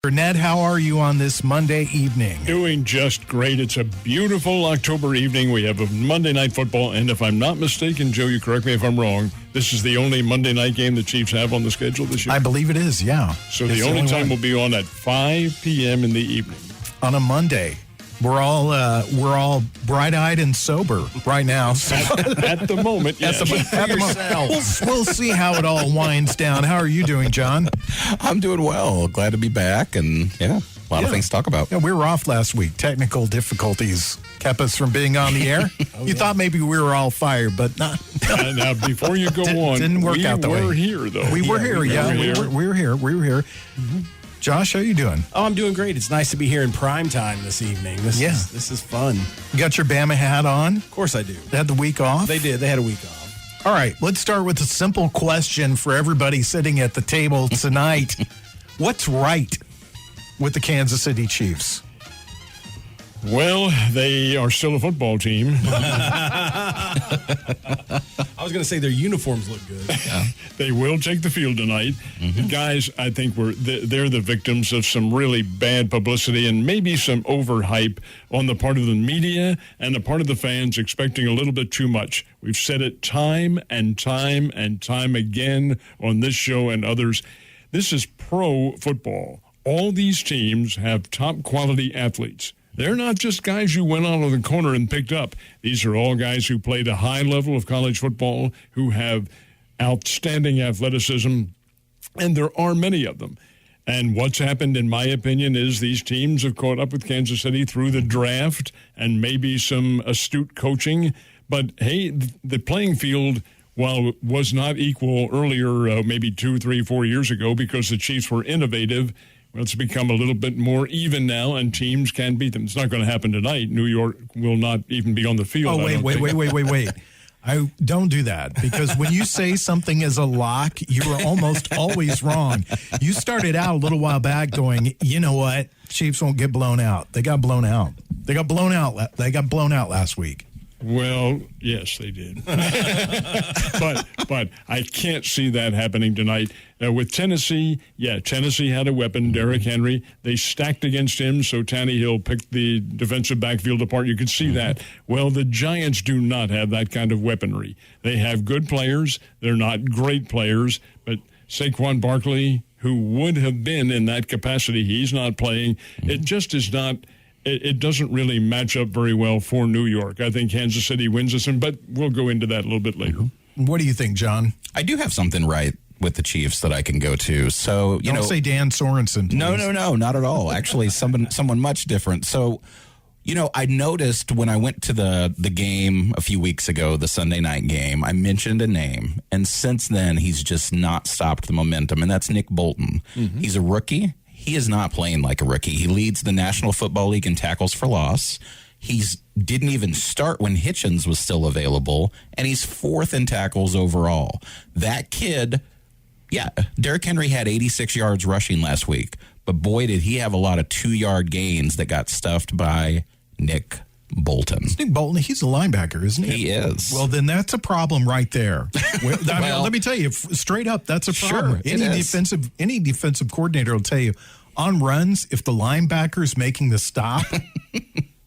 Ned, how are you on this Monday evening? Doing just great. It's a beautiful October evening. We have a Monday Night Football, and if I'm not mistaken, Joe, you correct me if I'm wrong, this is the only Monday night game the Chiefs have on the schedule this year? I believe it is, yeah. So the only time will be on at 5 p.m. in the evening. On a Monday. We're all bright-eyed and sober right now. At the moment, yes. At the moment. We'll see how it all winds down. How are you doing, John? I'm doing well. Glad to be back, and a lot of things to talk about. Yeah, we were off last week. Technical difficulties kept us from being on the air. You thought maybe we were all fired, but not. Now, before you go on, didn't work out the way. We were here, though. We were here, yeah. We were here. Mm-hmm. Josh, how are you doing? Oh, I'm doing great. It's nice to be here in prime time this evening. This is fun. You got your Bama hat on? Of course I do. They had the week off? They did. They had a week off. All right, let's start with a simple question for everybody sitting at the table tonight. What's right with the Kansas City Chiefs? Well, they are still a football team. I was going to say their uniforms look good. Yeah. They will take the field tonight. Mm-hmm. Guys, I think they're the victims of some really bad publicity and maybe some overhype on the part of the media and the part of the fans expecting a little bit too much. We've said it time and time and time again on this show and others. This is pro football. All these teams have top quality athletes. They're not just guys you went out of the corner and picked up. These are all guys who played a high level of college football, who have outstanding athleticism, and there are many of them. And what's happened, in my opinion, is these teams have caught up with Kansas City through the draft and maybe some astute coaching. But, hey, the playing field, while was not equal earlier, maybe 2, 3, 4 years ago, because the Chiefs were innovative, well, it's become a little bit more even now, and teams can beat them. It's not going to happen tonight. New York will not even be on the field. Oh, wait. I don't do that, because when you say something is a lock, you are almost always wrong. You started out a little while back going, you know what? Chiefs won't get blown out. They got blown out. They got blown out last week. Well, yes, they did. but I can't see that happening tonight. With Tennessee, Tennessee had a weapon, Derrick Henry. They stacked against him, so Tannehill picked the defensive backfield apart. You could see that. Well, the Giants do not have that kind of weaponry. They have good players. They're not great players, but Saquon Barkley, who would have been in that capacity, he's not playing. It just is not... It doesn't really match up very well for New York. I think Kansas City wins this one, but we'll go into that a little bit later. What do you think, John? I do have something right with the Chiefs that I can go to. So Don't say Dan Sorensen, please. No, not at all. Actually, someone much different. So, I noticed when I went to the game a few weeks ago, the Sunday night game, I mentioned a name, and since then he's just not stopped the momentum, and that's Nick Bolton. Mm-hmm. He's a rookie. He is not playing like a rookie. He leads the National Football League in tackles for loss. He didn't even start when Hitchens was still available, and he's fourth in tackles overall. That kid, Derrick Henry had 86 yards rushing last week, but boy, did he have a lot of 2-yard gains that got stuffed by Nick Bolton. It's Nick Bolton, he's a linebacker, isn't he? He is. Well, then that's a problem right there. Let me tell you, straight up, that's a problem. Sure, any defensive coordinator will tell you, on runs, if the linebacker's making the stop,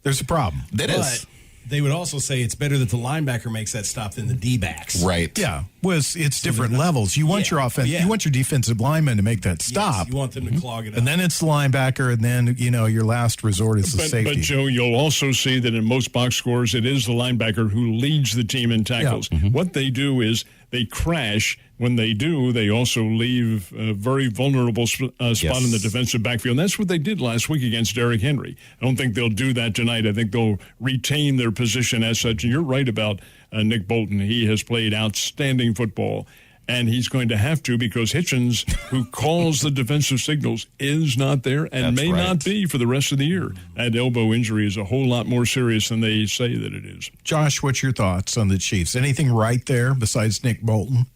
there's a problem. But they would also say it's better that the linebacker makes that stop than the D-backs. Right. Yeah. Well, it's different levels. You want your offense. You want your defensive lineman to make that stop. Yes, you want them to clog it up. And then it's the linebacker, and then, your last resort is the safety. But, Joe, you'll also see that in most box scores, it is the linebacker who leads the team in tackles. Yeah. Mm-hmm. What they do is they crash. When they do, they also leave a very vulnerable spot in the defensive backfield. And that's what they did last week against Derrick Henry. I don't think they'll do that tonight. I think they'll retain their position as such. And you're right about Nick Bolton. He has played outstanding football, and he's going to have to, because Hitchens, who calls the defensive signals, is not there and not be for the rest of the year. That elbow injury is a whole lot more serious than they say that it is. Josh, what's your thoughts on the Chiefs? Anything right there besides Nick Bolton?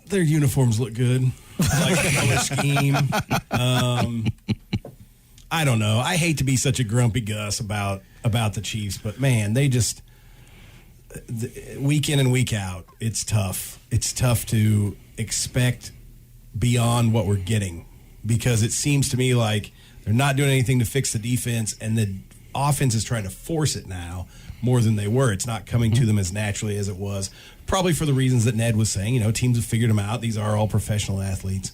Their uniforms look good. I like the color scheme. I don't know. I hate to be such a grumpy Gus about the Chiefs, but man, they just week in and week out, it's tough. It's tough to expect beyond what we're getting, because it seems to me like They're not doing anything to fix the defense, and the offense is trying to force it now more than they were. It's not coming to them as naturally as it was, probably for the reasons that Ned was saying. Teams have figured them out. These are all professional athletes.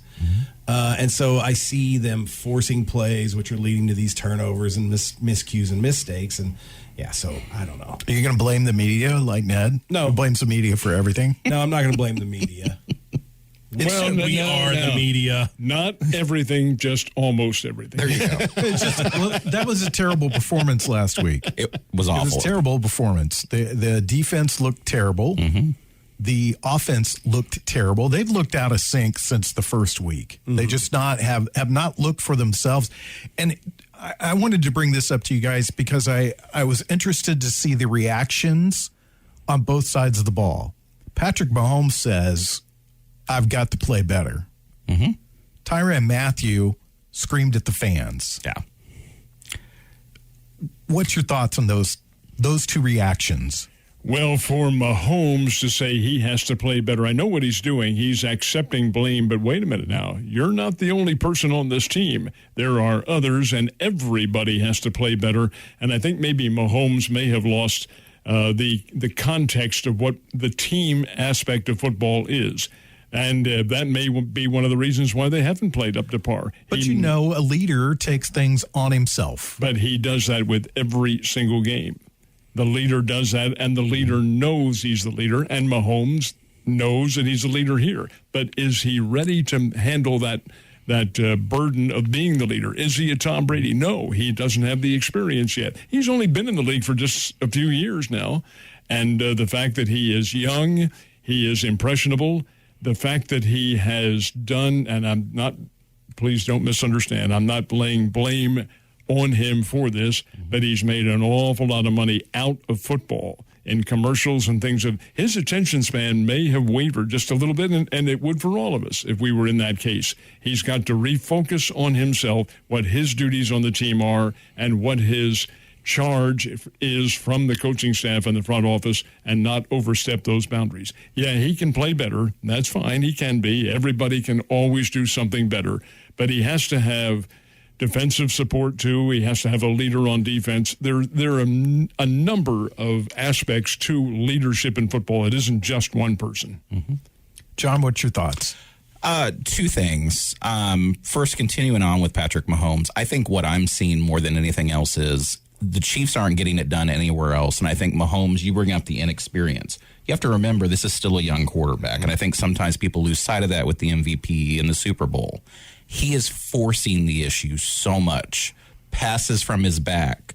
And so I see them forcing plays, which are leading to these turnovers and miscues and mistakes. And, yeah, so I don't know. Are you going to blame the media like Ned? No. Who blames the media for everything? No, I'm not going to blame the media. We are the media. Not everything, just almost everything. There you go. That was a terrible performance last week. It was awful. It was a terrible performance. The defense looked terrible. The offense looked terrible. They've looked out of sync since the first week. They just have not looked for themselves. And I wanted to bring this up to you guys because I was interested to see the reactions on both sides of the ball. Patrick Mahomes says, I've got to play better. Tyrann Mathieu screamed at the fans. Yeah. What's your thoughts on those two reactions? Well, for Mahomes to say he has to play better, I know what he's doing. He's accepting blame, but wait a minute now. You're not the only person on this team. There are others, and everybody has to play better. And I think maybe Mahomes may have lost the context of what the team aspect of football is. And that may be one of the reasons why they haven't played up to par. But a leader takes things on himself. But he does that with every single game. The leader does that, and the leader knows he's the leader, and Mahomes knows that he's the leader here. But is he ready to handle that burden of being the leader? Is he a Tom Brady? No, he doesn't have the experience yet. He's only been in the league for just a few years now, and the fact that he is young, he is impressionable, the fact that he has done, and please don't misunderstand, I'm not laying blame on him for this, but he's made an awful lot of money out of football in commercials and things. His attention span may have wavered just a little bit, and it would for all of us if we were in that case. He's got to refocus on himself, what his duties on the team are, and what his charge is from the coaching staff and the front office, and not overstep those boundaries. Yeah, he can play better. That's fine. He can be. Everybody can always do something better, but he has to have defensive support too. He has to have a leader on defense. There are a number of aspects to leadership in football. It isn't just one person. John, what's your thoughts? Two things. First, continuing on with Patrick Mahomes, I think what I'm seeing more than anything else is the Chiefs aren't getting it done anywhere else. And I think Mahomes, you bring up the inexperience. You have to remember this is still a young quarterback. And I think sometimes people lose sight of that with the MVP and the Super Bowl. He is forcing the issue so much. Passes from his back,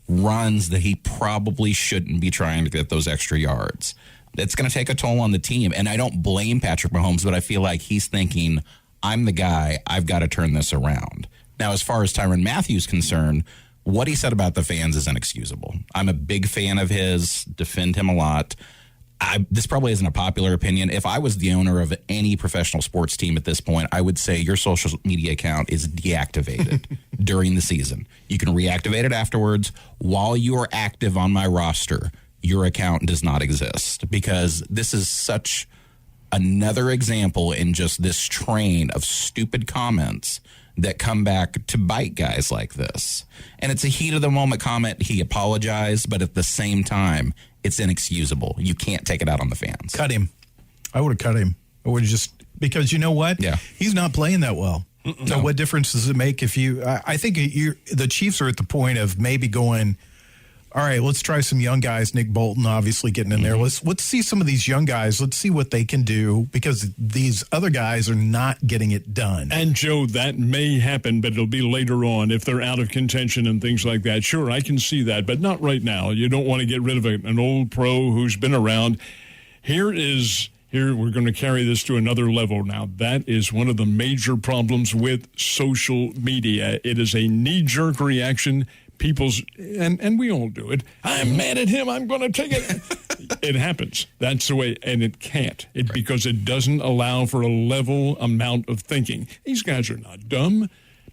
runs that he probably shouldn't be trying to get those extra yards. It's going to take a toll on the team. And I don't blame Patrick Mahomes, but I feel like he's thinking, I'm the guy, I've got to turn this around. Now, as far as Tyrann Mathieu is concerned, what he said about the fans is inexcusable. I'm a big fan of his, defend him a lot. This probably isn't a popular opinion. If I was the owner of any professional sports team at this point, I would say your social media account is deactivated during the season. You can reactivate it afterwards. While you are active on my roster, your account does not exist, because this is such another example in just this train of stupid comments that come back to bite guys like this. And it's a heat of the moment comment. He apologized, but at the same time, it's inexcusable. You can't take it out on the fans. Cut him. I would have cut him. I would have just, because you know what? Yeah. He's not playing that well. So what difference does it make if I think the Chiefs are at the point of maybe going, all right, let's try some young guys. Nick Bolton obviously getting in there. Let's see some of these young guys. Let's see what they can do, because these other guys are not getting it done. And, Joe, that may happen, but it'll be later on if they're out of contention and things like that. Sure, I can see that, but not right now. You don't want to get rid of an old pro who's been around. Here we're going to carry this to another level now. That is one of the major problems with social media. It is a knee-jerk reaction. And we all do it. I'm mad at him. I'm going to take it. It happens. That's the way. And it can't. Because it doesn't allow for a level amount of thinking. These guys are not dumb,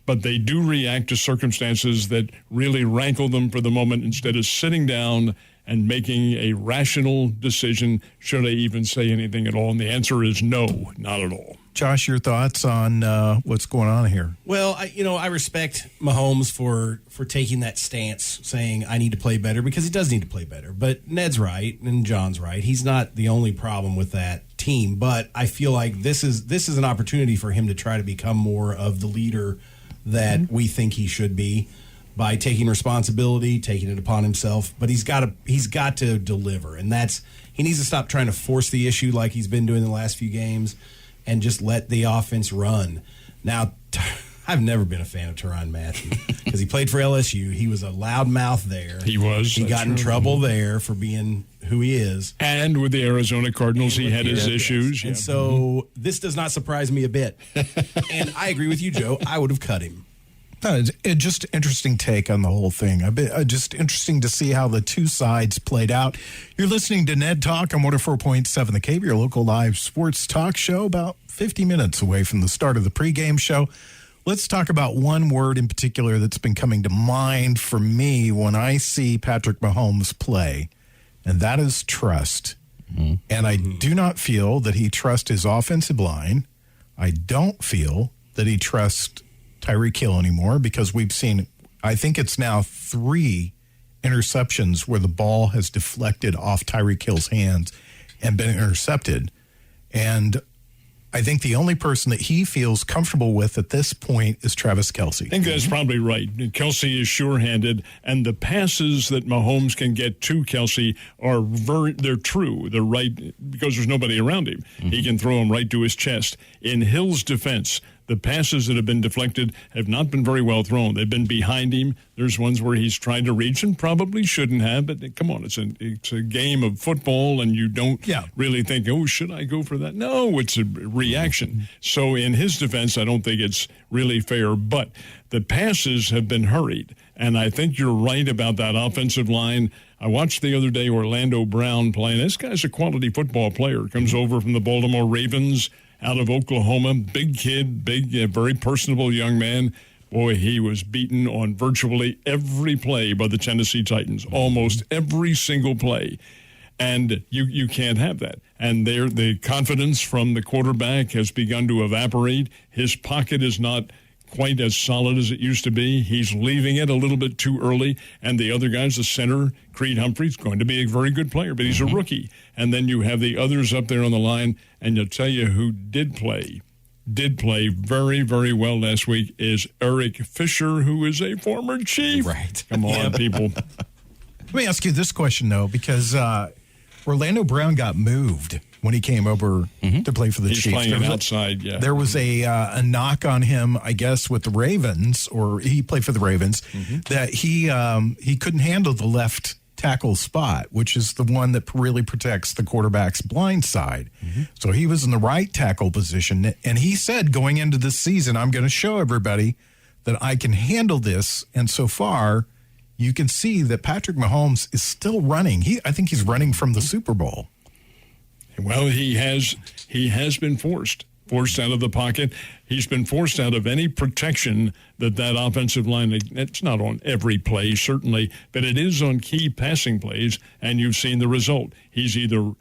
but they do react to circumstances that really rankle them for the moment, instead of sitting down and making a rational decision. Should I even say anything at all? And the answer is no, not at all. Josh, your thoughts on what's going on here? Well, I respect Mahomes for taking that stance, saying I need to play better, because he does need to play better. But Ned's right and John's right. He's not the only problem with that team. But I feel like this is an opportunity for him to try to become more of the leader that we think he should be, by taking responsibility, taking it upon himself. But he's got to deliver, and he needs to stop trying to force the issue like he's been doing the last few games, and just let the offense run. Now, I've never been a fan of Tyrann Mathieu because he played for LSU. He was a loudmouth there. He was. He got in trouble there for being who he is. And with the Arizona Cardinals, he had his issues. And so this does not surprise me a bit. And I agree with you, Joe. I would have cut him. No, it's just interesting take on the whole thing. Just interesting to see how the two sides played out. You're listening to Ned Talk on 104.7 The Cave, your local live sports talk show, about 50 minutes away from the start of the pregame show. Let's talk about one word in particular that's been coming to mind for me when I see Patrick Mahomes play, and that is trust. Mm-hmm. And I do not feel that he trusts his offensive line. I don't feel that he trusts Tyreek Hill anymore, because we've seen, I think it's now 3 interceptions where the ball has deflected off Tyreek Hill's hands and been intercepted. And I think the only person that he feels comfortable with at this point is Travis Kelce. I think that's probably right. Kelce is sure-handed, and the passes that Mahomes can get to Kelce they're true. They're right because there's nobody around him. Mm-hmm. He can throw them right to his chest. In Hill's defense, the passes that have been deflected have not been very well thrown. They've been behind him. There's ones where he's tried to reach and probably shouldn't have, but come on, it's a game of football, and you don't really think, oh, should I go for that? No, it's a reaction. So in his defense, I don't think it's really fair, but the passes have been hurried, and I think you're right about that offensive line. I watched the other day Orlando Brown playing. This guy's a quality football player. Comes over from the Baltimore Ravens, out of Oklahoma, big kid, very personable young man. Boy, he was beaten on virtually every play by the Tennessee Titans, almost every single play. And you can't have that. And the confidence from the quarterback has begun to evaporate. His pocket is not quite as solid as it used to be. He's leaving it a little bit too early. And the other guys, the center, Creed Humphrey's going to be a very good player, but he's a rookie. And then you have the others up there on the line, and I'll tell you who did play very, very well last week is Eric Fisher, who is a former Chief. Right. Come on, people. Let me ask you this question, though, because Orlando Brown got moved when he came over to play for the He's Chiefs. Playing outside, yeah. There was a knock on him, I guess, with the Ravens, or he played for the Ravens, that he couldn't handle the left tackle spot, which is the one that really protects the quarterback's blind side. So he was in the right tackle position, and he said going into this season, I'm going to show everybody that I can handle this. And so far, you can see that Patrick Mahomes is still running. I think he's running from the Super Bowl. Well, he has been forced out of the pocket. He's been forced out of any protection that offensive line, it's not on every play, certainly, but it is on key passing plays, and you've seen the result. He's either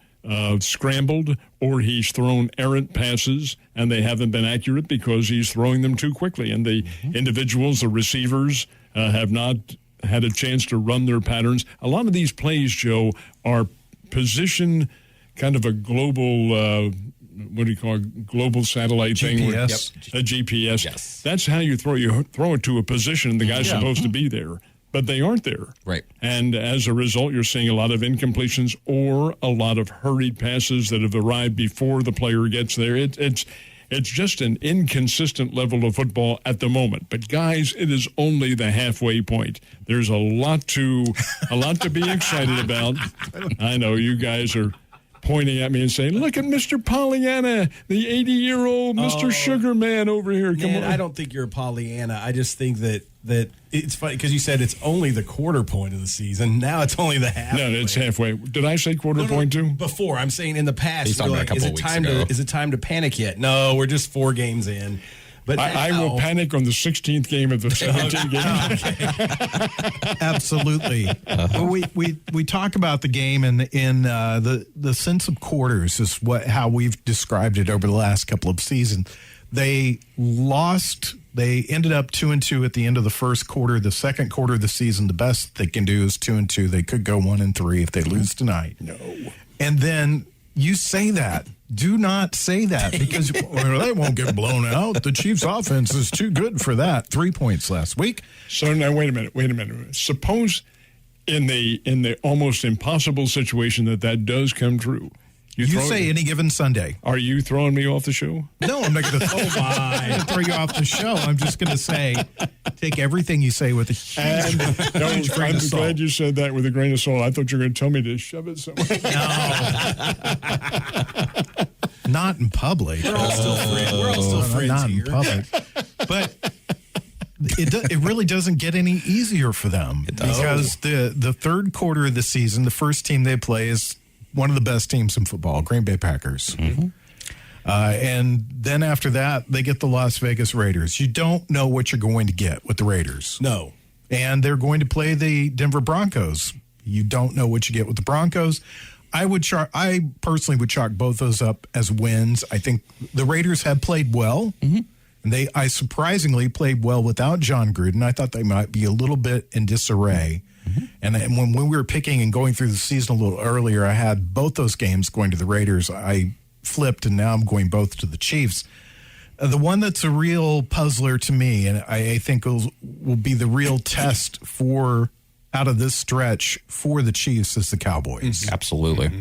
scrambled or he's thrown errant passes, and they haven't been accurate because he's throwing them too quickly. And the individuals, the receivers, have not had a chance to run their patterns. A lot of these plays, Joe, are position kind of a global what do you call it? Global satellite thing? GPS. A GPS. Yes. That's how you throw it to a position. The guy's supposed to be there, but they aren't there. Right. And as a result, you're seeing a lot of incompletions or a lot of hurried passes that have arrived before the player gets there. It's just an inconsistent level of football at the moment. But guys, it is only the halfway point. There's a lot to be excited about. I know you guys are pointing at me and saying, look at Mr. Pollyanna, the 80-year-old Mr. Sugarman over here. Come on. I don't think you're a Pollyanna. I just think that it's funny because you said it's only the quarter point of the season. Now it's only the half. No, it's halfway. Did I say quarter point too? Before. I'm saying in the past. He's talking about a couple of weeks ago. Is it time to panic yet? No, we're just 4 games in. But I will panic on the 16th game of the 17th game. Absolutely. Well, we talk about the game in the sense of quarters is how we've described it over the last couple of seasons. They lost. They ended up 2-2 at the end of the first quarter. The second quarter of the season, the best they can do is 2-2. They could go 1-3 if they lose tonight. No. And then you say that. Do not say that because they won't get blown out. The Chiefs' offense is too good for that. 3 points last week. So now wait a minute. Suppose in the almost impossible situation that does come true. You say any given Sunday. Are you throwing me off the show? No, I'm not going to throw you off the show. I'm just going to say, take everything you say with a huge grain I'm of salt. glad you said that with a grain of salt. I thought you were going to tell me to shove it somewhere. No. Not in public. We're all still friends Not here. in public. But it really doesn't get any easier for them because the third quarter of the season, the first team they play is one of the best teams in football, Green Bay Packers. Mm-hmm. And then after that, they get the Las Vegas Raiders. You don't know what you're going to get with the Raiders. No. And they're going to play the Denver Broncos. You don't know what you get with the Broncos. I personally would chalk both those up as wins. I think the Raiders have played well. Mm-hmm. And I surprisingly played well without John Gruden. I thought they might be a little bit in disarray. Mm-hmm. And when we were picking and going through the season a little earlier, I had both those games going to the Raiders. I flipped, and now I'm going both to the Chiefs. The one that's a real puzzler to me, and I think will be the real test for out of this stretch for the Chiefs, is the Cowboys. Absolutely. Mm-hmm.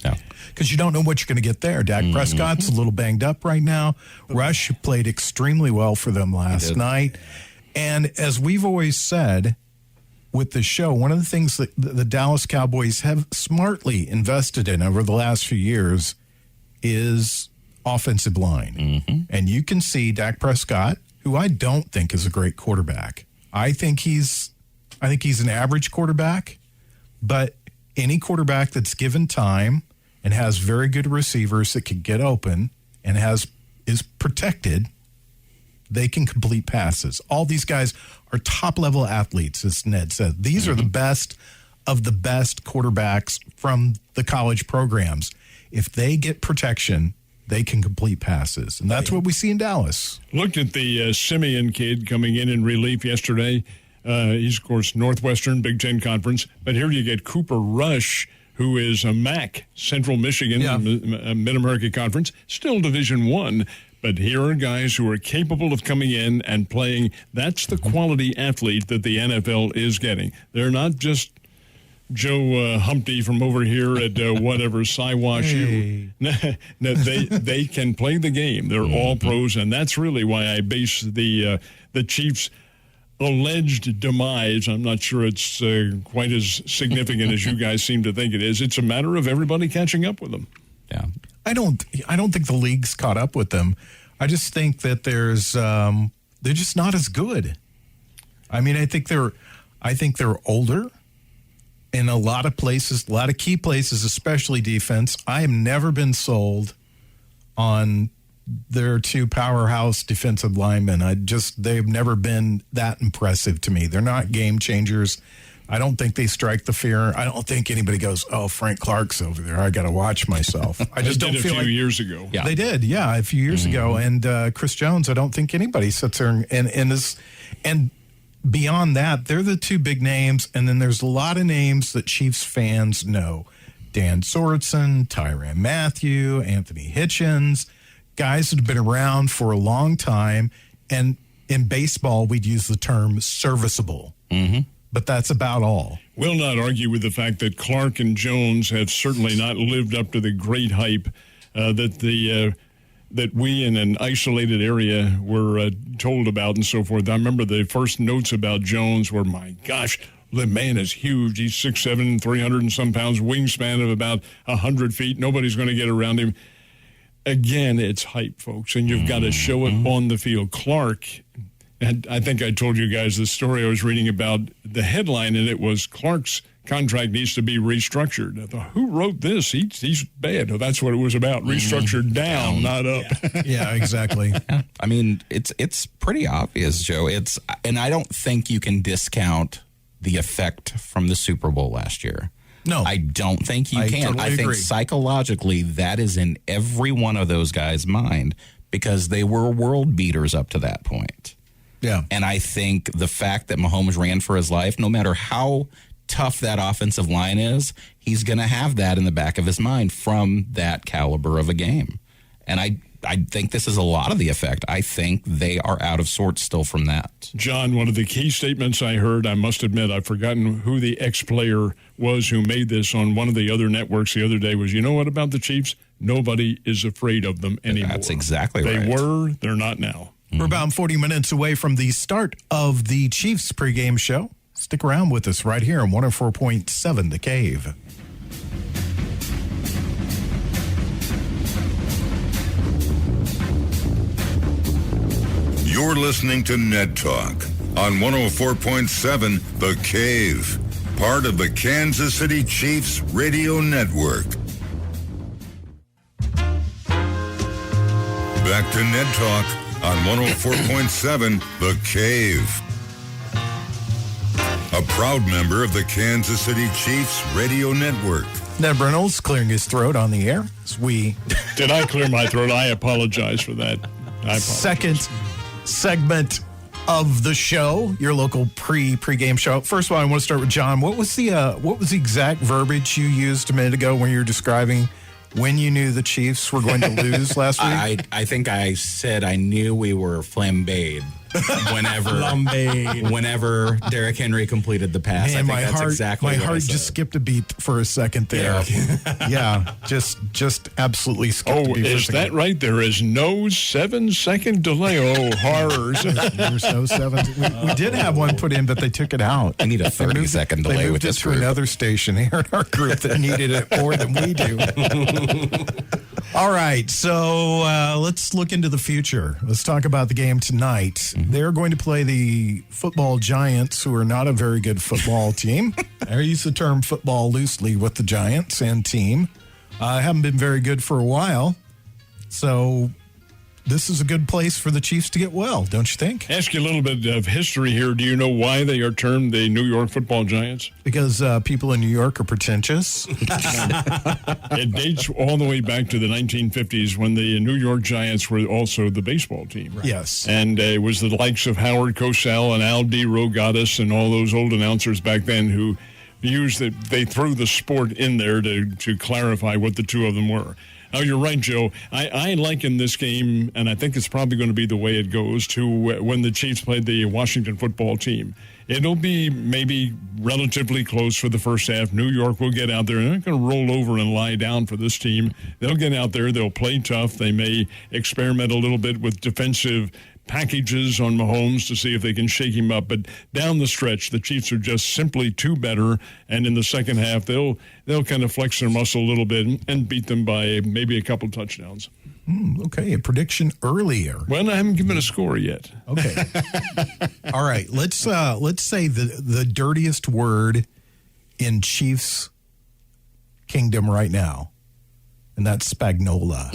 Yeah. Because you don't know what you're going to get there. Dak Prescott's a little banged up right now. Rush played extremely well for them last night. And as we've always said with the show, one of the things that the Dallas Cowboys have smartly invested in over the last few years is offensive line. Mm-hmm. And you can see Dak Prescott, who I don't think is a great quarterback. I think he's an average quarterback, but any quarterback that's given time and has very good receivers that can get open and is protected, they can complete passes. All these guys are top-level athletes, as Ned said. These are the best of the best quarterbacks from the college programs. If they get protection, they can complete passes. And that's what we see in Dallas. Looked at the Simeon kid coming in relief yesterday. He's, of course, Northwestern, Big Ten Conference. But here you get Cooper Rush, who is a MAC, Central Michigan, Mid-America Conference, still Division I. But here are guys who are capable of coming in and playing. That's the quality athlete that the NFL is getting. They're not just Joe Humpty from over here at whatever, Siwash. Hey. No, they can play the game. They're all pros, and that's really why I base the Chiefs' alleged demise. I'm not sure it's quite as significant as you guys seem to think it is. It's a matter of everybody catching up with them. Yeah. I don't think the league's caught up with them. I just think that they're just not as good. I mean, I think they're older in a lot of places, a lot of key places, especially defense. I have never been sold on their two powerhouse defensive linemen. They've never been that impressive to me. They're not game changers. I don't think they strike the fear. I don't think anybody goes, "Oh, Frank Clark's over there. I got to watch myself." I just don't feel a few years ago. Yeah. They did, a few years ago. And Chris Jones, I don't think anybody sits there and beyond that, they're the two big names. And then there's a lot of names that Chiefs fans know: Dan Sorensen, Tyrann Mathieu, Anthony Hitchens, guys that have been around for a long time. And in baseball, we'd use the term serviceable. Mm-hmm. But that's about all. Will not argue with the fact that Clark and Jones have certainly not lived up to the great hype that we in an isolated area were told about and so forth. I remember the first notes about Jones were, my gosh, the man is huge. He's 6'7", 300 and some pounds, wingspan of about 100 feet. Nobody's going to get around him. Again, it's hype, folks, and you've got to show it on the field. Clark... And I think I told you guys the story I was reading about. The headline in it was Clark's contract needs to be restructured. I thought, who wrote this? He's bad. Well, that's what it was about. Restructured down, not up. Yeah, exactly. I mean, it's pretty obvious, Joe. And I don't think you can discount the effect from the Super Bowl last year. No. I don't think you can. Totally I think agree. psychologically that is in every one of those guys' mind because they were world beaters up to that point. Yeah. And I think the fact that Mahomes ran for his life, no matter how tough that offensive line is, he's going to have that in the back of his mind from that caliber of a game. And I think this is a lot of the effect. I think they are out of sorts still from that. John, one of the key statements I heard, I must admit, I've forgotten who the ex-player was who made this on one of the other networks the other day was, you know what about the Chiefs? Nobody is afraid of them anymore. That's exactly right. They were, they're not now. We're about 40 minutes away from the start of the Chiefs pregame show. Stick around with us right here on 104.7 The Cave. You're listening to Ned Talk on 104.7 The Cave, part of the Kansas City Chiefs Radio Network. Back to Ned Talk on 104.7 The Cave. A proud member of the Kansas City Chiefs Radio Network. Ned Reynolds clearing his throat on the air as we Did I clear my throat? I apologize for that. I apologize. second segment of the show, your local pregame show. First of all, I want to start with John. What was the exact verbiage you used a minute ago when you were describing when you knew the Chiefs were going to lose last week? I think I said I knew we were flambéed whenever Derrick Henry completed the pass. Man, I think that's exactly my what I heart said. just skipped a beat for a second there. Yeah, just absolutely skipped a Oh, beat for a is second. that right? There is no 7-second delay. Oh, horrors. There's no seven. We did have one put in, but they took it out. I need a They moved 30-second it- delay they moved with it this to group. another station here in our group that needed it more than we do. All right, so let's look into the future. Let's talk about the game tonight. Mm-hmm. They're going to play the football Giants, who are not a very good football team. I use the term football loosely with the Giants and team. Haven't been very good for a while, so this is a good place for the Chiefs to get well, don't you think? Ask you a little bit of history here. Do you know why they are termed the New York Football Giants? Because people in New York are pretentious. It dates all the way back to the 1950s when the New York Giants were also the baseball team. Right? Yes. And it was the likes of Howard Cosell and Al D. Rogatis and all those old announcers back then who they threw the sport in there to clarify what the two of them were. Oh, you're right, Joe. I liken this game, and I think it's probably going to be the way it goes, to when the Chiefs played the Washington football team. It'll be maybe relatively close for the first half. New York will get out there. They're not going to roll over and lie down for this team. They'll get out there. They'll play tough. They may experiment a little bit with defensive packages on Mahomes to see if they can shake him up. But down the stretch, the Chiefs are just simply too better. And in the second half, they'll kind of flex their muscle a little bit and beat them by maybe a couple touchdowns. Okay, a prediction earlier. Well, I haven't given a score yet. Okay. All right. Let's say the dirtiest word in Chiefs Kingdom right now, and that's Spagnola.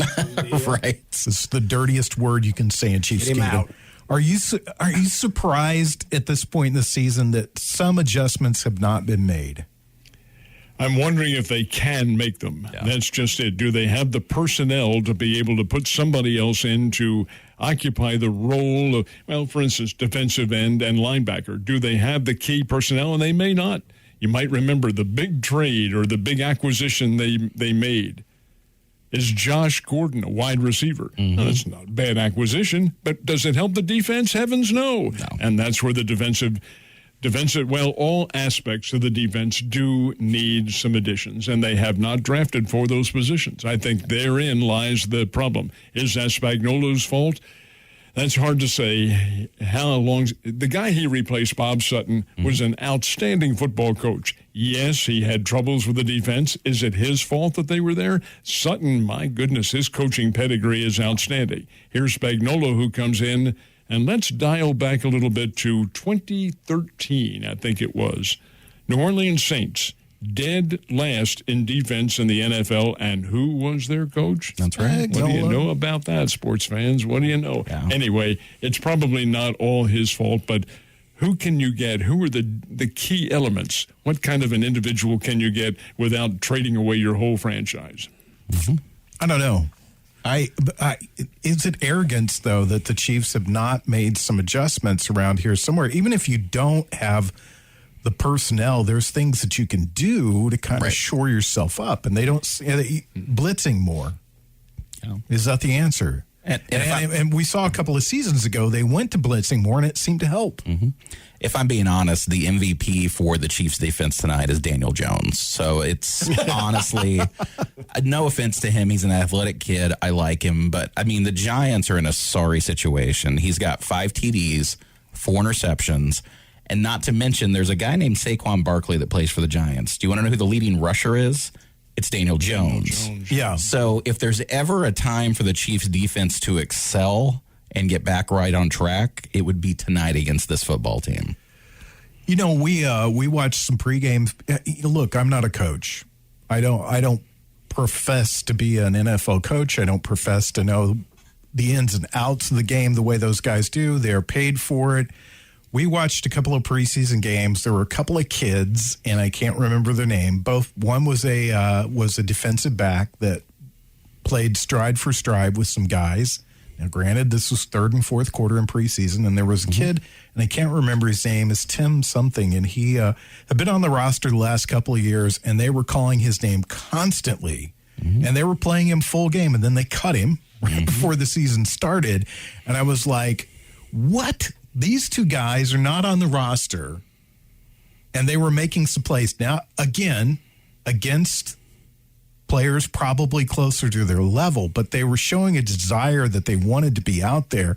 Right. It's the dirtiest word you can say in Chiefs Get him Kingdom. out. Are you surprised at this point in the season that some adjustments have not been made? I'm wondering if they can make them. Yeah. That's just it. Do they have the personnel to be able to put somebody else in to occupy the role of, well, for instance, defensive end and linebacker? Do they have the key personnel? And they may not. You might remember the big trade or the big acquisition they made is Josh Gordon, a wide receiver. Now, that's not a bad acquisition, but does it help the defense? Heavens, no. And that's where the defensive, well, all aspects of the defense do need some additions, and they have not drafted for those positions. I think therein lies the problem. Is that Spagnuolo's fault? That's hard to say. How long? The guy he replaced, Bob Sutton, was an outstanding football coach. Yes, he had troubles with the defense. Is it his fault that they were there? Sutton, my goodness, his coaching pedigree is outstanding. Here's Spagnuolo, who comes in, and let's dial back a little bit to 2013, I think it was. New Orleans Saints dead last in defense in the NFL. And who was their coach? That's right. What do you know about that, sports fans? What do you know? Yeah. Anyway, it's probably not all his fault, but who can you get? Who are the key elements? What kind of an individual can you get without trading away your whole franchise? I don't know. Is it arrogance, though, that the Chiefs have not made some adjustments around here somewhere? Even if you don't have the personnel, there's things that you can do to kind of shore yourself up, and they don't blitzing more. Yeah. Is that the answer? And we saw a couple of seasons ago, they went to blitzing more, and it seemed to help. Mm-hmm. If I'm being honest, the MVP for the Chiefs defense tonight is Daniel Jones. So it's honestly, no offense to him. He's an athletic kid. I like him. But, I mean, the Giants are in a sorry situation. He's got 5 TDs, 4 interceptions. And not to mention, there's a guy named Saquon Barkley that plays for the Giants. Do you want to know who the leading rusher is? It's Daniel Jones. Yeah. So if there's ever a time for the Chiefs defense to excel and get back right on track, it would be tonight against this football team. You know, we watched some pregame. Look, I'm not a coach. I don't profess to be an NFL coach. I don't profess to know the ins and outs of the game the way those guys do. They're paid for it. We watched a couple of preseason games. There were a couple of kids, and I can't remember their name. One was a defensive back that played stride for stride with some guys. Now, granted, this was 3rd and 4th quarter in preseason, and there was a kid, and I can't remember his name. It's Tim something, and he had been on the roster the last couple of years, and they were calling his name constantly, and they were playing him full game, and then they cut him right before the season started, and I was like, what? These 2 guys are not on the roster, and they were making some plays. Now, again, against players probably closer to their level, but they were showing a desire that they wanted to be out there.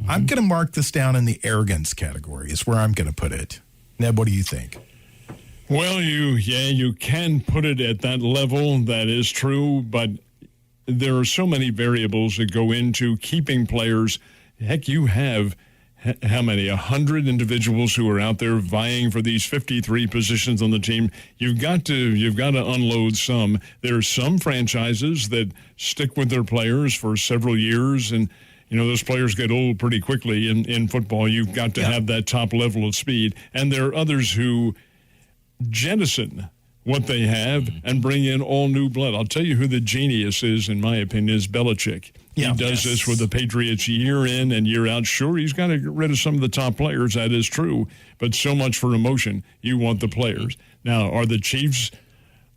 I'm going to mark this down in the arrogance category is where I'm going to put it. Ned, what do you think? Well, you can put it at that level. That is true, but there are so many variables that go into keeping players. Heck, you have how many? 100 individuals who are out there vying for these 53 positions on the team. You've got to unload some. There are some franchises that stick with their players for several years, and those players get old pretty quickly in football. You've got to have that top level of speed, and there are others who jettison what they have and bring in all new blood. I'll tell you who the genius is, in my opinion, is Belichick. He does this with the Patriots year in and year out. Sure, he's got to get rid of some of the top players. That is true. But so much for emotion. You want the players. Now, are the Chiefs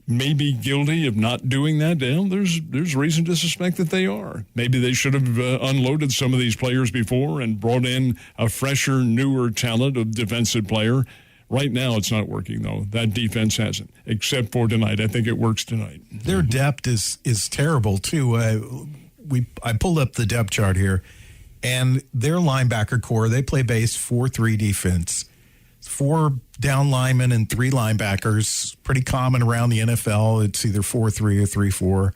maybe guilty of not doing that? There's reason to suspect that they are. Maybe they should have unloaded some of these players before and brought in a fresher, newer talent of defensive player. Right now, it's not working, though. That defense hasn't, except for tonight. I think it works tonight. Their depth is terrible, too. I pulled up the depth chart here, and their linebacker core, they play base 4-3 defense. 4 down linemen and 3 linebackers, pretty common around the NFL. It's either 4-3 or 3-4.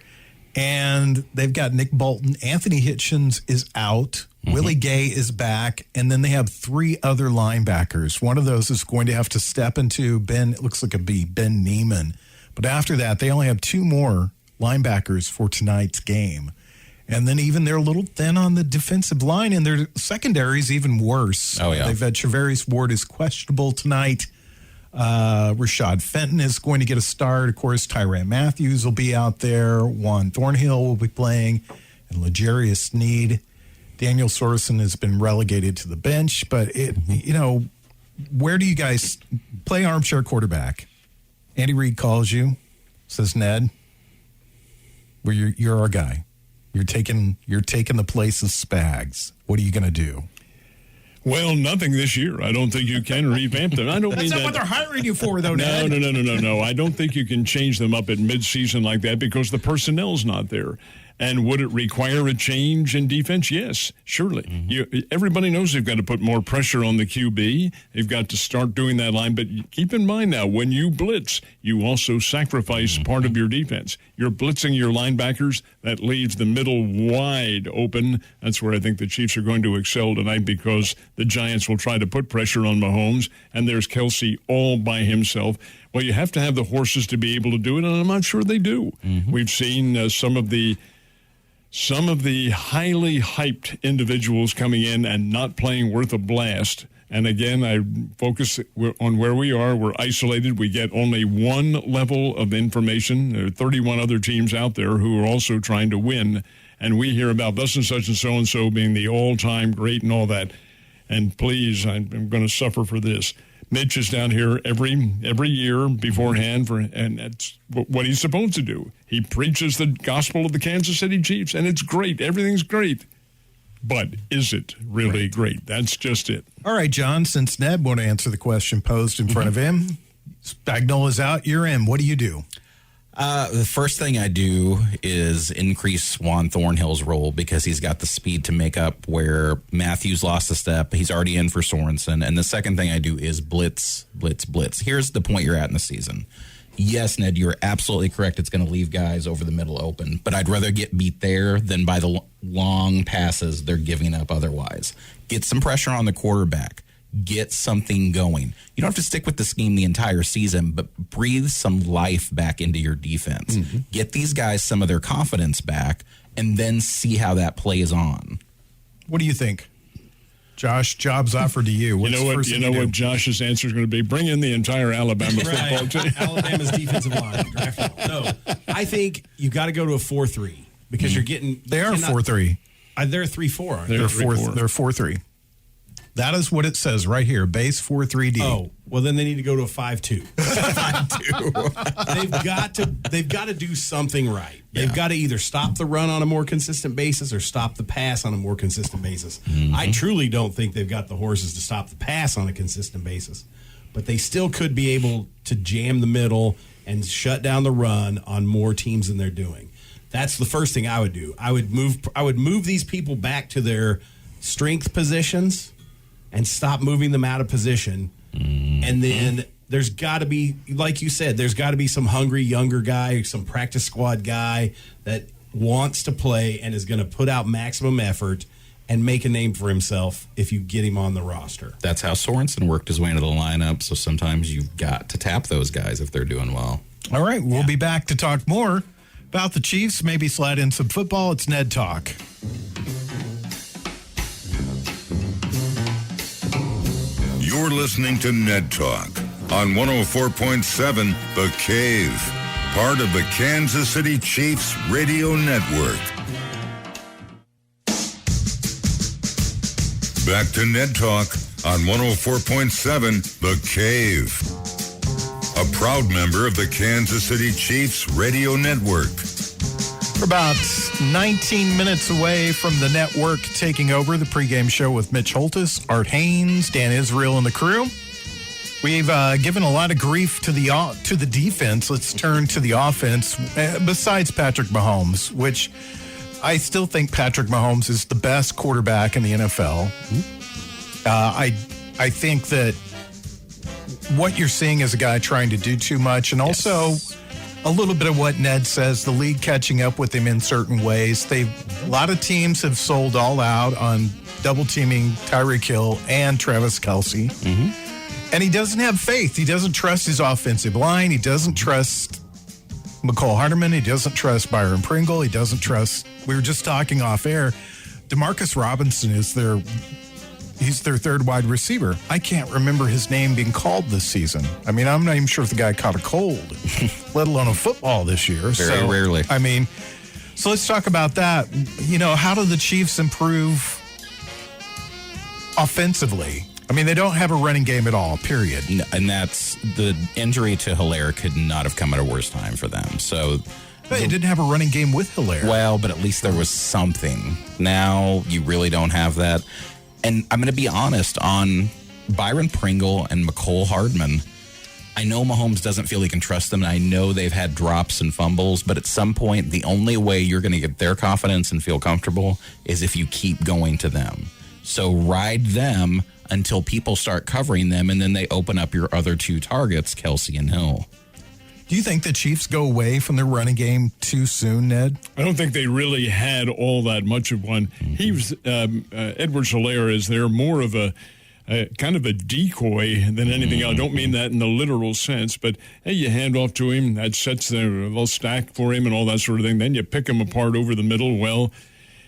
And they've got Nick Bolton. Anthony Hitchens is out. Willie Gay is back. And then they have 3 other linebackers. One of those is going to have to step into it looks like it'd be Ben Neiman. But after that, they only have 2 more linebackers for tonight's game. And then even they're a little thin on the defensive line, and their secondary is even worse. Oh, yeah. They've had Travarius Ward is questionable tonight. Rashad Fenton is going to get a start. Of course, Tyrann Matthews will be out there. Juan Thornhill will be playing. And L'Jarius Sneed. Daniel Sorensen has been relegated to the bench. But, where do you guys play armchair quarterback? Andy Reid calls you, says, Ned, well, you're our guy. You're taking the place of Spags. What are you going to do? Well, nothing this year. I don't think you can revamp them. I don't mean that. That's not what they're hiring you for, though, No, Ned. no. I don't think you can change them up at midseason like that because the personnel's not there. And would it require a change in defense? Yes, surely. Everybody knows they've got to put more pressure on the QB. They've got to start doing that line. But keep in mind now, when you blitz, you also sacrifice part of your defense. You're blitzing your linebackers. That leaves the middle wide open. That's where I think the Chiefs are going to excel tonight, because the Giants will try to put pressure on Mahomes, and there's Kelsey all by himself. Well, you have to have the horses to be able to do it, and I'm not sure they do. We've seen some of the highly hyped individuals coming in and not playing worth a blast. And again, I focus on where we are. We're isolated. We get only one level of information. There are 31 other teams out there who are also trying to win. And we hear about thus and such and so being the all-time great and all that. And please, I'm going to suffer for this. Mitch is down here every year beforehand, and that's what he's supposed to do. He preaches the gospel of the Kansas City Chiefs, and it's great. Everything's great. But is it really great? That's just it. All right, John, since Ned won't answer the question posed in front of him, Spagnola's out, you're in. What do you do? The first thing I do is increase Juan Thornhill's role, because he's got the speed to make up where Matthews lost a step. He's already in for Sorensen. And the second thing I do is blitz. Here's the point you're at in the season. Yes, Ned, you're absolutely correct. It's going to leave guys over the middle open, but I'd rather get beat there than by the long passes they're giving up otherwise. Get some pressure on the quarterback. Get something going. You don't have to stick with the scheme the entire season, but breathe some life back into your defense. Get these guys some of their confidence back, and then see how that plays on. What do you think? Josh, job's offered to you. What's you know what Josh's answer is going to be? Bring in the entire Alabama football team. Alabama's defensive line. No, I think you got to go to a 4-3, because you're getting. They are 4-3. They're 3-4, aren't they? They're 4-3. That is what it says right here. Base 4-3-D. Oh, well, then they need to go to a 5-2. 5-2. They've got to do something right. They've got to either stop the run on a more consistent basis or stop the pass on a more consistent basis. I truly don't think they've got the horses to stop the pass on a consistent basis, but they still could be able to jam the middle and shut down the run on more teams than they're doing. That's the first thing I would do. I would move these people back to their strength positions and stop moving them out of position. And then there's got to be, like you said, there's got to be some hungry younger guy, some practice squad guy that wants to play and is going to put out maximum effort and make a name for himself if you get him on the roster. That's how Sorensen worked his way into the lineup, so sometimes you've got to tap those guys if they're doing well. All right, we'll be back to talk more about the Chiefs, maybe slide in some football. It's Ned Talk. You're listening to Ned Talk on 104.7 The Cave, part of the Kansas City Chiefs Radio Network. Back to Ned Talk on 104.7 The Cave, a proud member of the Kansas City Chiefs Radio Network. We're about 19 minutes away from the network taking over the pregame show with Mitch Holtis, Art Haynes, Dan Israel, and the crew. We've given a lot of grief to the defense. Let's turn to the offense. Besides Patrick Mahomes, which I still think Patrick Mahomes is the best quarterback in the NFL. I think that what you're seeing is a guy trying to do too much, and also a little bit of what Ned says, the league catching up with him in certain ways. A lot of teams have sold all out on double teaming Tyreek Hill and Travis Kelce. And he doesn't have faith. He doesn't trust his offensive line. He doesn't trust McCole Hardeman. He doesn't trust Byron Pringle. He doesn't trust, we were just talking off air, Demarcus Robinson is he's their third wide receiver. I can't remember his name being called this season. I mean, I'm not even sure if the guy caught a cold, let alone a football this year. Very rarely. I mean, so let's talk about that. You know, how do the Chiefs improve offensively? I mean, they don't have a running game at all, period. And that's the injury to Hilaire could not have come at a worse time for them. So they didn't have a running game with Hilaire. Well, but at least there was something. Now you really don't have that. And I'm going to be honest on Byron Pringle and McCole Hardman. I know Mahomes doesn't feel he can trust them, and I know they've had drops and fumbles, but at some point, the only way you're going to get their confidence and feel comfortable is if you keep going to them. So ride them until people start covering them, and then they open up your other two targets, Kelsey and Hill. Do you think the Chiefs go away from their running game too soon, Ned? I don't think they really had all that much of one. He was Edwards-Helaire is there more of a kind of a decoy than anything else. I don't mean that in the literal sense, but hey, you hand off to him, that sets the little stack for him and all that sort of thing. Then you pick him apart over the middle. Well,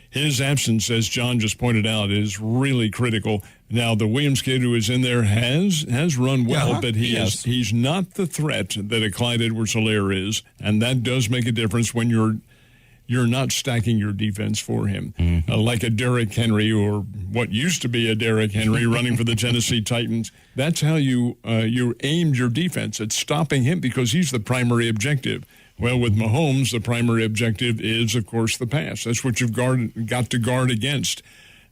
his absence, as John just pointed out, is really critical. Now, the Williams kid who is in there has run well, but he's not the threat that a Clyde Edwards-Helaire is, and that does make a difference when you're not stacking your defense for him. Like a Derrick Henry, or what used to be a Derrick Henry running for the Tennessee Titans. That's how you aimed your defense at stopping him, because he's the primary objective. Well, with Mahomes, the primary objective is, of course, the pass. That's what you've got to guard against.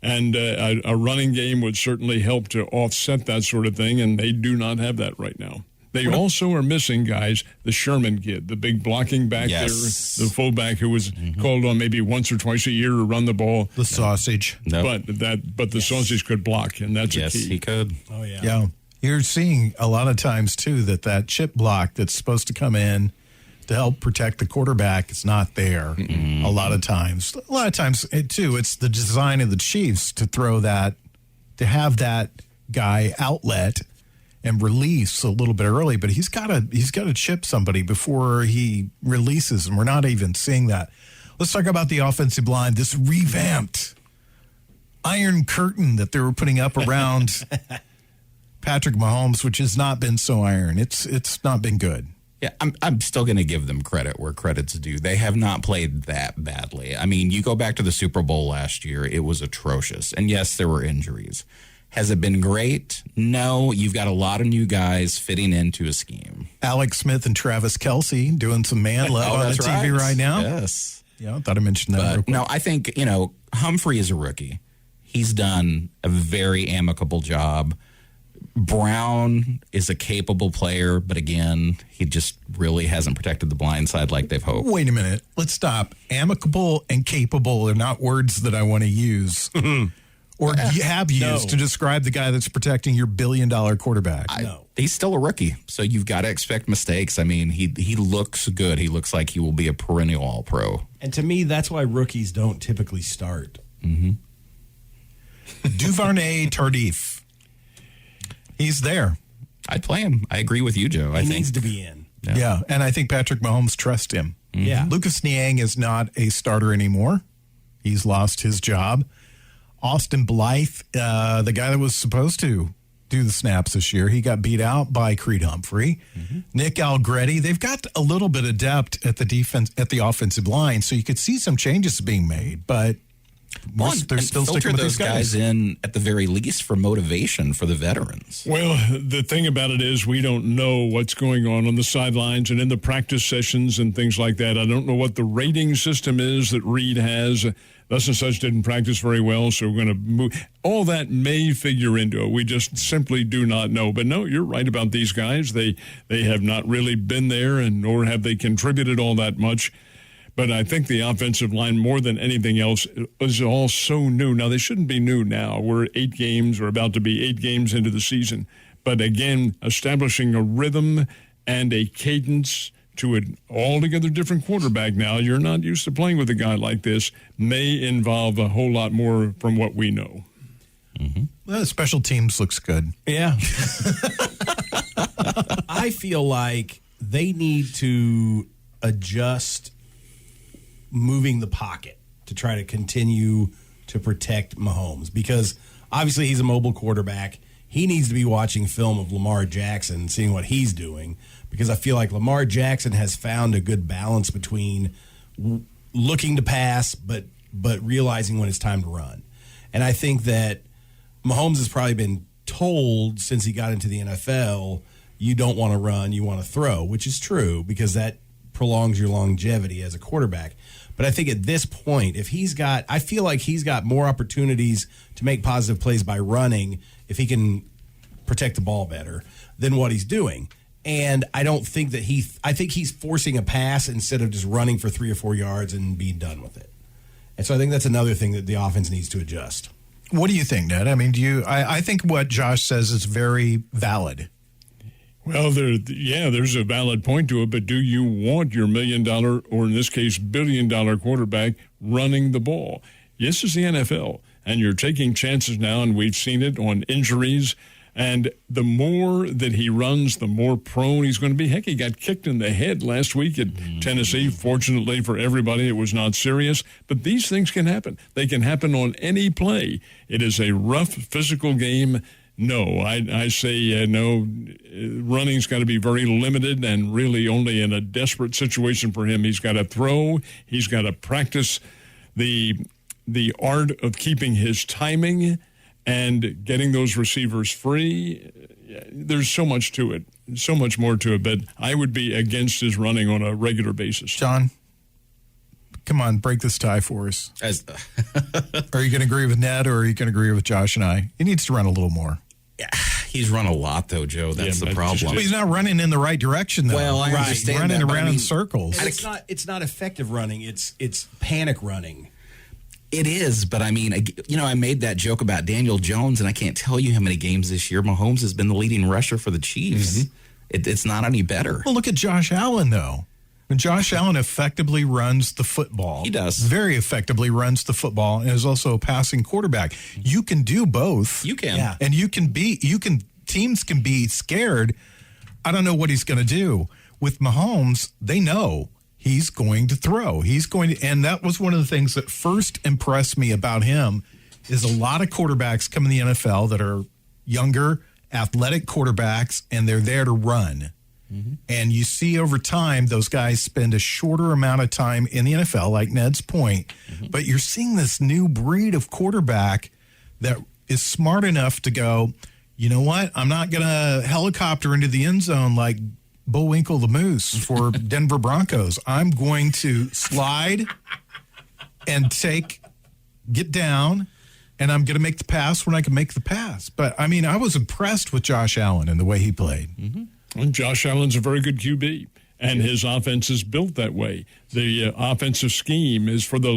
And a running game would certainly help to offset that sort of thing, and they do not have that right now. They also are missing, guys, the Sherman kid, the big blocking back there, the fullback who was called on maybe once or twice a year to run the ball. The sausage. But the sausage could block, and that's a key. Yes, he could. Oh, yeah. Yeah. You're seeing a lot of times, too, that chip block that's supposed to come in to help protect the quarterback is not there a lot of times. A lot of times, too, it's the design of the Chiefs to throw that, to have that guy outlet and release a little bit early, but he's got to chip somebody before he releases, and we're not even seeing that. Let's talk about the offensive line, this revamped iron curtain that they were putting up around Patrick Mahomes, which has not been so iron. It's not been good. Yeah, I'm still going to give them credit where credit's due. They have not played that badly. I mean, you go back to the Super Bowl last year, it was atrocious. And yes, there were injuries. Has it been great? No, you've got a lot of new guys fitting into a scheme. Alex Smith and Travis Kelsey doing some man love on the TV right now. Yes. Yeah, I thought I mentioned that. Real quick. No, I think, Humphrey is a rookie. He's done a very amicable job. Brown is a capable player, but again, he just really hasn't protected the blind side like they've hoped. Wait a minute. Let's stop. Amicable and capable are not words that I want to use or you have used to describe the guy that's protecting your billion-dollar quarterback. He's still a rookie, so you've got to expect mistakes. I mean, he looks good. He looks like he will be a perennial All-Pro. And to me, that's why rookies don't typically start. Duvernay Tardif. He's there. I'd play him. I agree with you, Joe. He needs to be in. Yeah, and I think Patrick Mahomes trusts him. Yeah. Lucas Niang is not a starter anymore. He's lost his job. Austin Blythe, the guy that was supposed to do the snaps this year, he got beat out by Creed Humphrey. Nick Algretti, they've got a little bit of depth at the offensive line, so you could see some changes being made, but they're still sticking with those these guys in at the very least for motivation for the veterans. Well, the thing about it is we don't know what's going on the sidelines and in the practice sessions and things like that. I don't know what the rating system is that Reed has. Thus and such didn't practice very well, so we're going to move. All that may figure into it. We just simply do not know. But no, you're right about these guys. They have not really been there, and nor have they contributed all that much. But I think the offensive line, more than anything else, is all so new. Now, they shouldn't be new now. We're about to be 8 games into the season. But again, establishing a rhythm and a cadence to an altogether different quarterback now, you're not used to playing with a guy like this, may involve a whole lot more from what we know. Well, special teams looks good. Yeah. I feel like they need to adjust moving the pocket to try to continue to protect Mahomes, because obviously he's a mobile quarterback. He needs to be watching film of Lamar Jackson, seeing what he's doing, because I feel like Lamar Jackson has found a good balance between looking to pass but realizing when it's time to run. And I think that Mahomes has probably been told since he got into the NFL, you don't want to run, you want to throw, which is true because that prolongs your longevity as a quarterback. But I think at this point, I feel like he's got more opportunities to make positive plays by running if he can protect the ball better than what he's doing. And I don't think that I think he's forcing a pass instead of just running for 3 or 4 yards and being done with it. And so I think that's another thing that the offense needs to adjust. What do you think, Ned? I mean, I think what Josh says is very valid. Well, there's a valid point to it, but do you want your $1 million, or in this case, $1 billion quarterback running the ball? This is the NFL, and you're taking chances now, and we've seen it on injuries. And the more that he runs, the more prone he's going to be. Heck, he got kicked in the head last week at Tennessee. Fortunately for everybody, it was not serious. But these things can happen. They can happen on any play. It is a rough, physical game. No, I say no. Running's got to be very limited, and really only in a desperate situation for him. He's got to throw. He's got to practice the art of keeping his timing and getting those receivers free. There's so much to it, so much more to it, but I would be against his running on a regular basis. John, come on, break this tie for us. Are you going to agree with Ned, or are you going to agree with Josh and I? He needs to run a little more. Yeah, he's run a lot, though, Joe. That's the problem. But he's not running in the right direction, though. Well, I understand running that, around in circles. It's not effective running. It's panic running. It is, but I mean, I made that joke about Daniel Jones, and I can't tell you how many games this year Mahomes has been the leading rusher for the Chiefs. It's not any better. Well, look at Josh Allen, though. When Josh Allen effectively runs the football. He does. Very effectively runs the football, and is also a passing quarterback. You can do both. You can. Yeah. And teams can be scared. I don't know what he's going to do. With Mahomes, they know he's going to throw. And that was one of the things that first impressed me about him is a lot of quarterbacks come in the NFL that are younger, athletic quarterbacks, and they're there to run. And you see over time, those guys spend a shorter amount of time in the NFL, like Ned's point. But you're seeing this new breed of quarterback that is smart enough to go, you know what? I'm not going to helicopter into the end zone like Bullwinkle the Moose for Denver Broncos. I'm going to slide and get down, and I'm going to make the pass when I can make the pass. But, I mean, I was impressed with Josh Allen and the way he played. And Josh Allen's a very good QB, and his offense is built that way. The offensive scheme is for the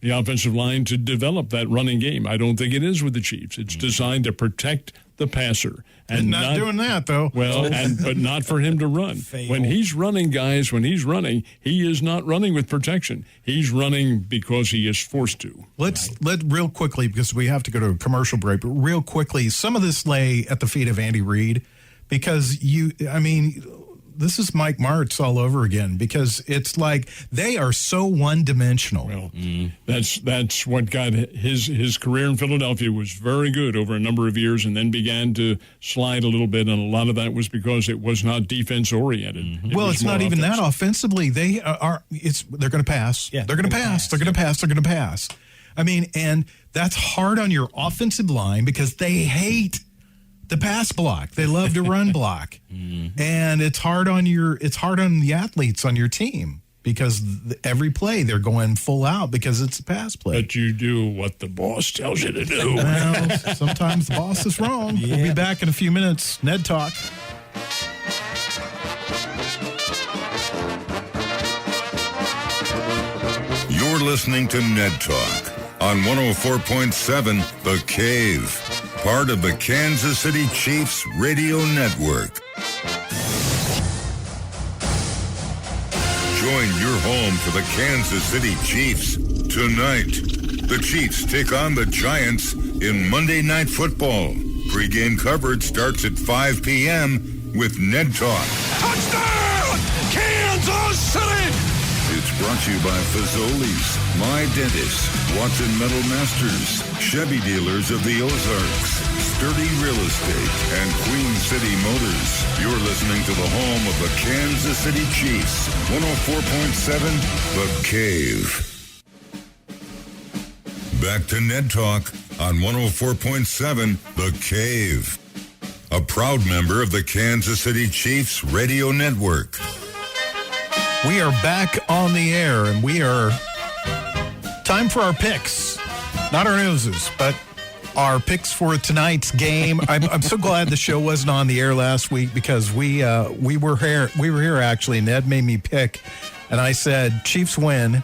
offensive line to develop that running game. I don't think it is with the Chiefs. It's designed to protect the passer. And not doing that, though. Well, but not for him to run. When he's running, guys, he is not running with protection. He's running because he is forced to. Let real quickly, because we have to go to a commercial break, but real quickly, some of this lay at the feet of Andy Reid, because this is Mike Martz all over again, because it's like they are so one-dimensional. Well, that's what got his career in Philadelphia was very good over a number of years, and then began to slide a little bit, and a lot of that was because it was not defense-oriented. Well, it's not even that offensively. They're going to pass. Yeah, they're going to pass. They're going to pass. They're going to pass. I mean, and that's hard on your offensive line because they hate the pass block. They love to run block. And it's hard on the athletes on your team because every play they're going full out because it's a pass play. But you do what the boss tells you to do. Well, sometimes the boss is wrong. Yeah. We'll be back in a few minutes. Ned Talk. You're listening to Ned Talk on 104.7 The Cave. Part of the Kansas City Chiefs Radio Network. Join your home for the Kansas City Chiefs. Tonight, the Chiefs take on the Giants in Monday Night Football. Pre-game coverage starts at 5 p.m. with Ned Talk. Touchdown! Kansas City! It's brought to you by Fazoli's, My Dentist, Watson Metal Masters, Chevy Dealers of the Ozarks, Sturdy Real Estate, and Queen City Motors. You're listening to the home of the Kansas City Chiefs, 104.7 The Cave. Back to Ned Talk on 104.7 The Cave. A proud member of the Kansas City Chiefs Radio Network. We are back on the air, and we are time for our picks. Not our noses, but our picks for tonight's game. I'm so glad the show wasn't on the air last week because we were here actually. Ned made me pick, and I said Chiefs win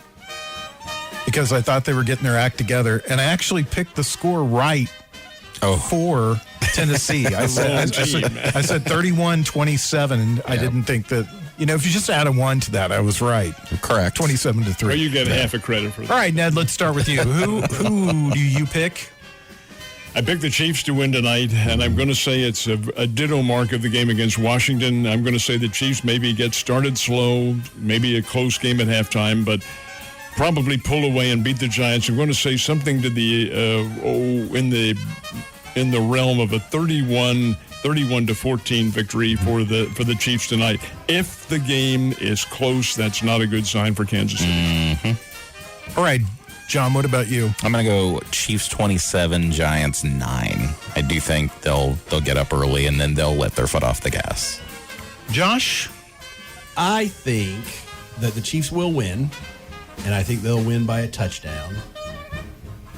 because I thought they were getting their act together, and I actually picked the score right for Tennessee. I said 31-27. I didn't think that. If you just add a 1 to that, I was right. Correct. 27-3. Well, you get half a credit for that. All right, Ned, let's start with you. Who do you pick? I picked the Chiefs to win tonight, and I'm going to say it's a ditto mark of the game against Washington. I'm going to say the Chiefs maybe get started slow, maybe a close game at halftime, but probably pull away and beat the Giants. I'm going to say something to the in the realm of a 31-14 victory for the Chiefs tonight. If the game is close, that's not a good sign for Kansas City. Mm-hmm. All right, John, what about you? I'm going to go Chiefs 27, Giants 9. I do think they'll get up early and then they'll let their foot off the gas. Josh? I think that the Chiefs will win, and I think they'll win by a touchdown.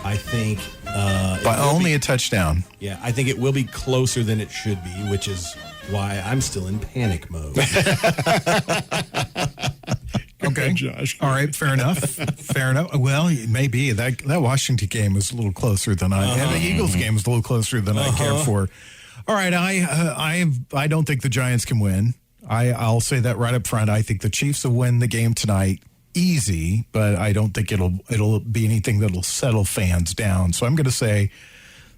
I think by only a touchdown. Yeah, I think it will be closer than it should be, which is why I'm still in panic mode. Okay, Josh. All right, fair enough. Fair enough. Well, it may be that Washington game was a little closer than and the Eagles game was a little closer than I cared for. All right, I don't think the Giants can win. I'll say that right up front. I think the Chiefs will win the game tonight. Easy, but I don't think it'll be anything that'll settle fans down. So I'm going to say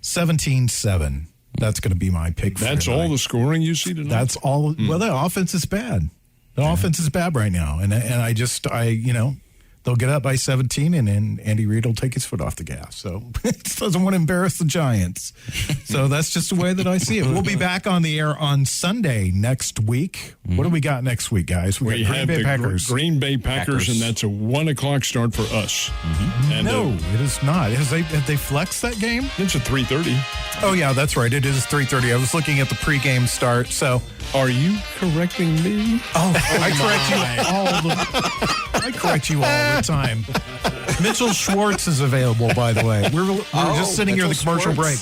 17-7. That's going to be my pick. That's all the scoring you see tonight? That's all. Well, the offense is bad. The offense is bad right now, and they'll get up by 17, and then Andy Reid will take his foot off the gas. So he doesn't want to embarrass the Giants. So that's just the way that I see it. We'll be back on the air on Sunday next week. What do we got next week, guys? We got have Green Bay Packers, and that's a 1:00 start for us. And no, it is not. Have they flexed that game? It's at 3:30. Oh, yeah, that's right. It is 3:30. I was looking at the pregame start, so... Are you correcting me? Oh, I correct you all the time. Mitchell Schwartz is available, by the way. We're just sitting here at the commercial break,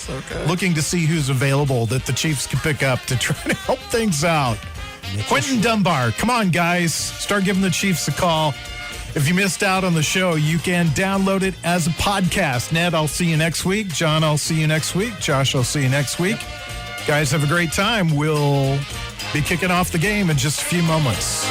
looking to see who's available that the Chiefs can pick up to try to help things out. Quentin Dunbar, come on, guys. Start giving the Chiefs a call. If you missed out on the show, you can download it as a podcast. Ned, I'll see you next week. John, I'll see you next week. Josh, I'll see you next week. Guys, have a great time. We'll be kicking off the game in just a few moments.